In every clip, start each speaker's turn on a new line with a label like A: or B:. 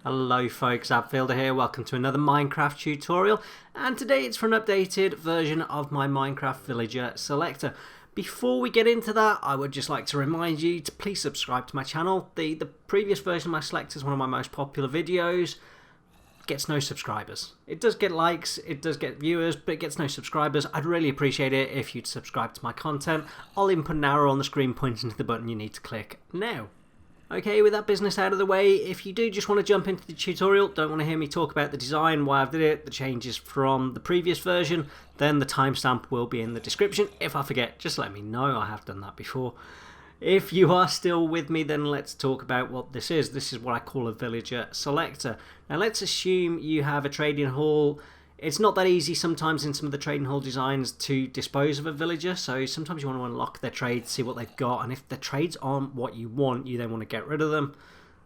A: Hello folks, Abfielder here, welcome to another Minecraft tutorial, and today it's for an updated version of my Minecraft villager selector. Before we get into that, I would just like to remind you to please subscribe to my channel. The previous version of my selector is one of my most popular videos. It gets no subscribers. It does get likes, it does get viewers, but it gets no subscribers. I'd really appreciate it if you'd subscribe to my content. I'll even put an arrow on the screen pointing to the button you need to click now. Okay, with that business out of the way, if you do just want to jump into the tutorial, don't want to hear me talk about the design, why I've did it, the changes from the previous version, then the timestamp will be in the description. If I forget, just let me know, I have done that before. If you are still with me, then let's talk about what this is. This is what I call a villager selector. Now let's assume you have a trading hall. It's not that easy sometimes in some of the trading hall designs to dispose of a villager, so sometimes you want to unlock their trades, see what they've got, and if the trades aren't what you want, you then want to get rid of them.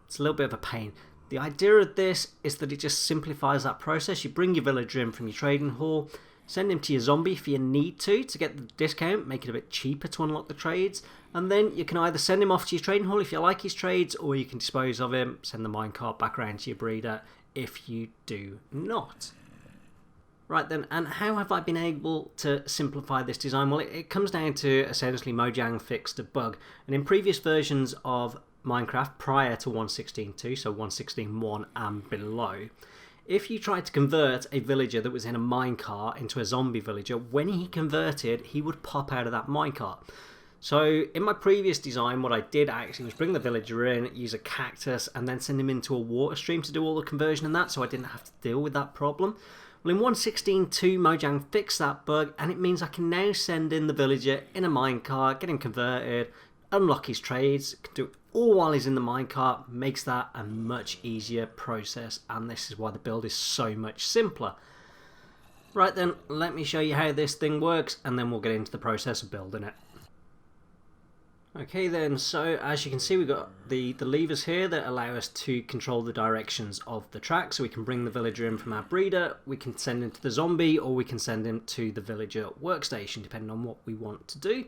A: It's a little bit of a pain. The idea of this is that it just simplifies that process. You bring your villager in from your trading hall, send him to your zombie if you need to get the discount, make it a bit cheaper to unlock the trades, and then you can either send him off to your trading hall if you like his trades, or you can dispose of him, send the minecart back around to your breeder if you do not. Right then, and how have I been able to simplify this design? Well, it comes down to essentially Mojang fixed a bug. And in previous versions of Minecraft prior to 1.16.2, so 1.16.1 and below, if you tried to convert a villager that was in a minecart into a zombie villager, when he converted, he would pop out of that minecart. So in my previous design, what I did actually was bring the villager in, use a cactus, and then send him into a water stream to do all the conversion and that, so I didn't have to deal with that problem. Well, in 1.16.2, Mojang fixed that bug, and it means I can now send in the villager in a minecart, get him converted, unlock his trades, can do it all while he's in the minecart, makes that a much easier process, and this is why the build is so much simpler. Right then, let me show you how this thing works, and then we'll get into the process of building it. Okay then, so as you can see, we've got the levers here that allow us to control the directions of the track. So we can bring the villager in from our breeder, we can send him to the zombie, or we can send him to the villager workstation, depending on what we want to do.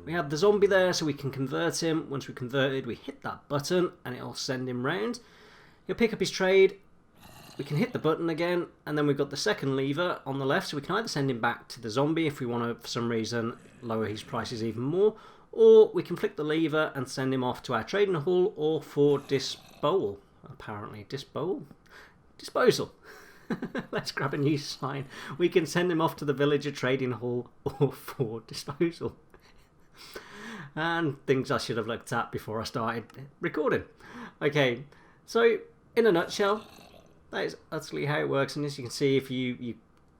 A: We have the zombie there, so we can convert him. Once we're converted, we hit that button, and it'll send him round. He'll pick up his trade, we can hit the button again, and then we've got the second lever on the left, so we can either send him back to the zombie if we want to, for some reason, lower his prices even more, or we can flick the lever and send him off to our trading hall or for disposal. Apparently, disposal. Let's grab a new sign. We can send him off to the villager trading hall or for disposal. And things I should have looked at before I started recording. Okay, so in a nutshell, that is utterly how it works. And as you can see, if you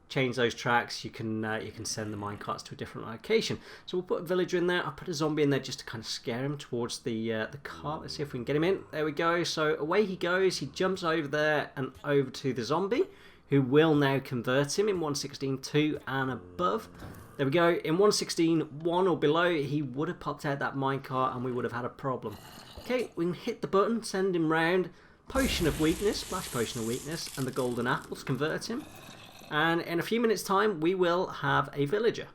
A: change those tracks, you can send the minecarts to a different location. So we'll put a villager in there. I'll put a zombie in there just to kind of scare him towards the cart. Let's see if we can get him in. There we go. So away he goes. He jumps over there and over to the zombie, who will now convert him in 1.16.2 and above. There we go. In 1.16.1 or below, he would have popped out that minecart and we would have had a problem. Okay, we can hit the button, send him round. Potion of weakness, splash potion of weakness, and the golden apples convert him. And in a few minutes time we will have a villager.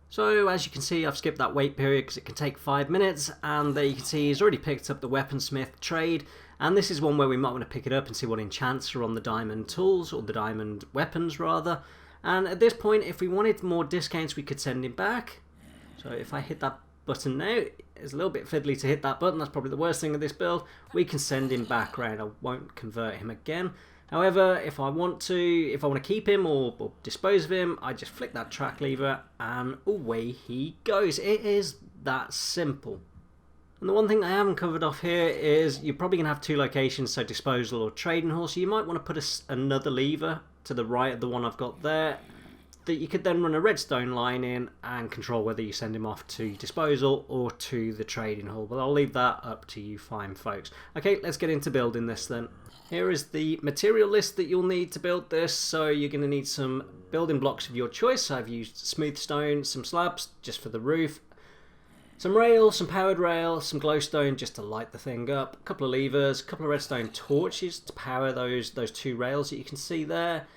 A: So as you can see, I've skipped that wait period because it can take 5 minutes, and there you can see he's already picked up the weaponsmith trade, and this is one where we might want to pick it up and see what enchants are on the diamond tools, or the diamond weapons rather. And at this point, if we wanted more discounts, we could send him back. So if I hit that button now, it's a little bit fiddly to hit that button, that's probably the worst thing of this build. We can send him back round. I won't convert him again. However, if I want to keep him or dispose of him, I just flick that track lever and away he goes. It is that simple. And the one thing I haven't covered off here is you're probably going to have two locations, so disposal or trading hall. So you might want to put another lever to the right of the one I've got there, that you could then run a redstone line in and control whether you send him off to disposal or to the trading hall. But I'll leave that up to you fine folks. Okay, let's get into building this then. Here is the material list that you'll need to build this. So you're going to need some building blocks of your choice. So I've used smooth stone, some slabs just for the roof, some rail, some powered rail, some glowstone just to light the thing up, a couple of levers, a couple of redstone torches to power those two rails that you can see there,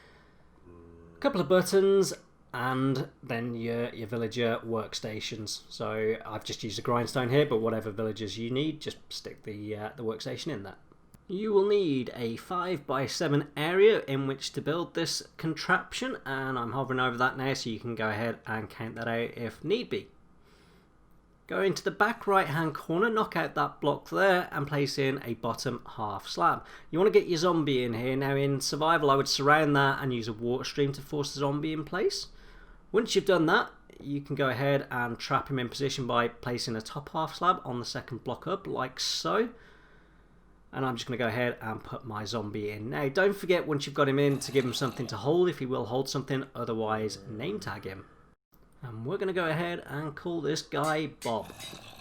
A: a couple of buttons, and then your villager workstations. So I've just used a grindstone here, but whatever villagers you need, just stick the workstation in there. You will need a 5x7 area in which to build this contraption, and I'm hovering over that now so you can go ahead and count that out if need be. Go into the back right hand corner, knock out that block there and place in a bottom half slab. You want to get your zombie in here. Now in survival I would surround that and use a water stream to force the zombie in place. Once you've done that, you can go ahead and trap him in position by placing a top half slab on the second block up like so. And I'm just going to go ahead and put my zombie in. Now don't forget, once you've got him in, to give him something to hold if he will hold something, otherwise name tag him. And we're going to go ahead and call this guy Bob.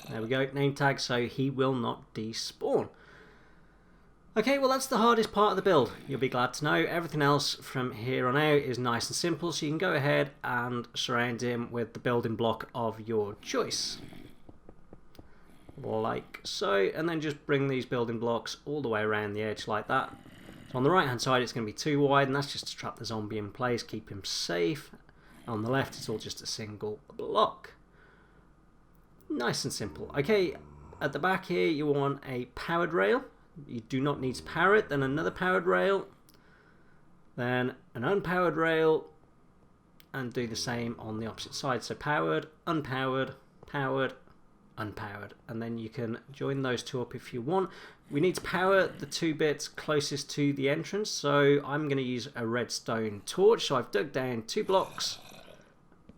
A: There we go, name tag, so he will not despawn. Okay, well that's the hardest part of the build. You'll be glad to know everything else from here on out is nice and simple, so you can go ahead and surround him with the building block of your choice. Like so, and then just bring these building blocks all the way around the edge like that. So on the right hand side it's going to be too wide, and that's just to trap the zombie in place, keep him safe. On the left it's all just a single block. Nice and simple. Okay, at the back here you want a powered rail. You do not need to power it, then another powered rail, then an unpowered rail, and do the same on the opposite side. So powered, unpowered, powered, unpowered, and then you can join those two up if you want. We need to power the two bits closest to the entrance, so I'm going to use a redstone torch. So I've dug down 2 blocks,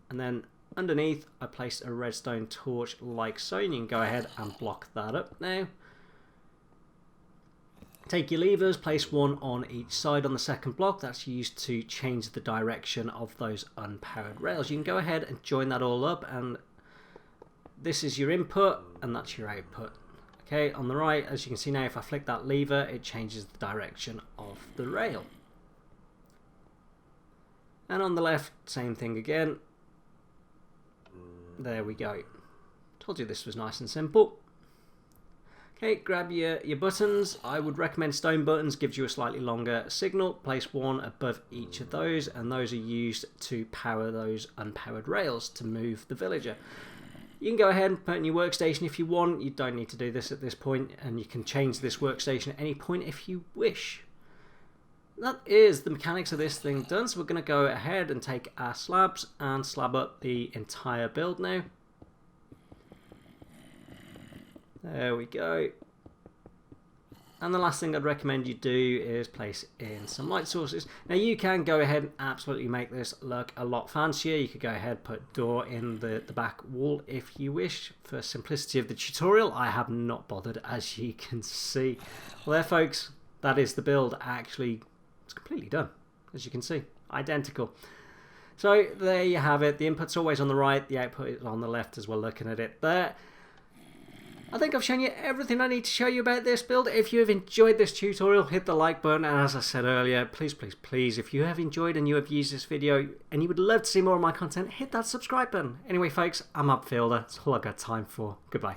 A: and then underneath I placed a redstone torch like so, and you can go ahead and block that up now. Take your levers, place one on each side on the second block. That's used to change the direction of those unpowered rails. You can go ahead and join that all up, and this is your input and that's your output. Okay, on the right, as you can see now, if I flick that lever, it changes the direction of the rail. And on the left, same thing again. There we go. Told you this was nice and simple. Okay, grab your buttons. I would recommend stone buttons, gives you a slightly longer signal. Place one above each of those, and those are used to power those unpowered rails to move the villager. You can go ahead and put in your workstation if you want. You don't need to do this at this point, and you can change this workstation at any point if you wish. That is the mechanics of this thing done, so we're going to go ahead and take our slabs and slab up the entire build now. There we go. And the last thing I'd recommend you do is place in some light sources. Now you can go ahead and absolutely make this look a lot fancier. You could go ahead and put a door in the back wall if you wish. For simplicity of the tutorial, I have not bothered, as you can see. Well there folks, that is the build. Actually, it's completely done, as you can see. Identical. So there you have it. The input's always on the right, the output is on the left as we're looking at it there. I think I've shown you everything I need to show you about this build. If you have enjoyed this tutorial, hit the like button, and as I said earlier, please, please, please, if you have enjoyed and you have used this video and you would love to see more of my content, hit that subscribe button. Anyway folks, I'm Upfielder. That's all I've got time for. Goodbye.